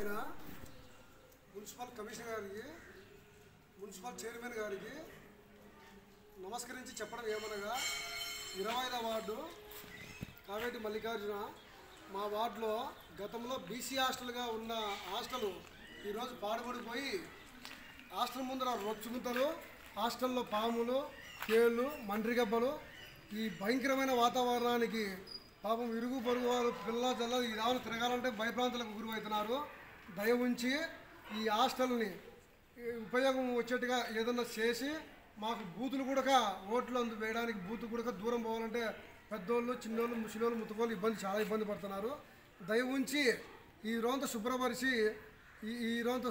పైన municipal commissioner గారికి, municipal chairman గారికి నమస్కరించి చెప్పడం ఏమనగా 25వ వార్డు కావేటి మల్లికార్జున మా వార్డులో గతంలో బీసీ హాస్టల్గా ఉన్న హాస్టల్ ఈరోజు పాడుపడిపోయి హాస్టల్ ముందర రొచ్చుముతలు, హాస్టల్లో పాములు, తేళ్ళు, మండ్రిగబ్బలు, ఈ భయంకరమైన వాతావరణానికి పాపం ఇరుగు పొరుగు వారు పిల్ల జల్ల ఈ రావులు తిరగాలంటే భయప్రాంతాలకు గురవుతున్నారు. దయ ఉంచి ఈ హాస్టల్ని ఉపయోగం వచ్చేట్టుగా ఏదన్నా చేసి మాకు బూతులు కూడా ఓట్లు వేయడానికి బూతు కూడా దూరం పోవాలంటే పెద్దోళ్ళు, చిన్నోళ్ళు, ముసలోళ్ళు, ముతుకోళ్ళు చాలా ఇబ్బంది పడుతున్నారు. దయ ఉంచి ఈ రోజంతా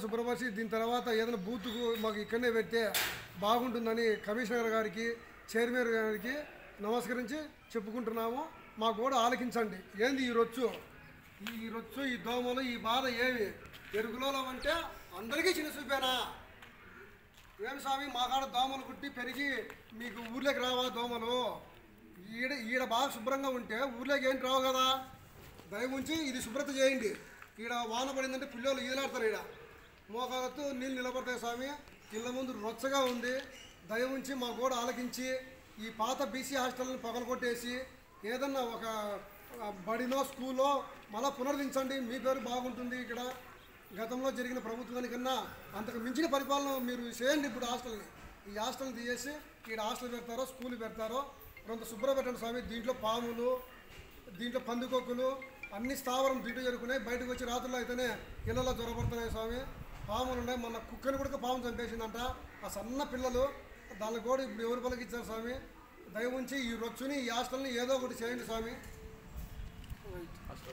శుభ్రపరిచి దీని తర్వాత ఏదైనా బూతుకు మాకు ఇక్కడనే పెడితే బాగుంటుందని కమిషనర్ గారికి, చైర్మన్ గారికి నమస్కరించి చెప్పుకుంటున్నాము. మా కూడా ఆలకించండి. ఏంది ఈ రొచ్చు, ఈ దోమలు, ఈ బాధ ఏమి ఎరుగులో అంటే అందరికీ చిన్న చూపేనా? ఏమి స్వామి మా కాడ దోమలు కుట్టి పెరిగి మీకు ఊర్లోకి రావా దోమలు? ఈడ బాగా శుభ్రంగా ఉంటే ఊర్లోకి ఏంటి రావు కదా. దయ ఉంచి ఇది శుభ్రత చేయండి. ఈడ వాన పడిందంటే పిల్లలు ఈదలాడతారు. ఈడ మోకాలతో నీళ్ళు నిలబడతాయి స్వామి. ఇళ్ళ ముందు రొచ్చగా ఉంది. దయ ఉంచి మా కూడా ఆలకించి ఈ పాత బీసీ హాస్టల్ని పగలగొట్టేసి ఏదన్నా ఒక బడినో స్కూల్లో మళ్ళీ పునరుద్ధరించండి. మీ పేరు బాగుంటుంది. ఇక్కడ గతంలో జరిగిన ప్రభుత్వానికన్నా అంతకు మించిన పరిపాలన మీరు చేయండి. ఇప్పుడు హాస్టల్ని ఈ హాస్టల్ని తీసేసి ఇక్కడ హాస్టల్ పెడతారో, స్కూల్ పెడతారో కొంత శుభ్ర పెట్టండి స్వామి. దీంట్లో పాములు, దీంట్లో పందికొక్కులు అన్ని స్థావరం దీంట్లో జరుగుతున్నాయి. బయటకు వచ్చి రాత్రుల్లో అయితేనే ఇళ్ళలో జ్వరపడుతున్నాయి స్వామి. పాములు ఉన్నాయి. మొన్న కుక్కని కూడా పాము చంపేసిందంట. ఆ సన్న పిల్లలు దాన్ని కూడా ఇప్పుడు ఎవరు పలికిచ్చారు స్వామి. దయ ఉంచి ఈ రొచ్చుని, ఈ హాస్టల్ని ఏదో ఒకటి చేయండి స్వామి.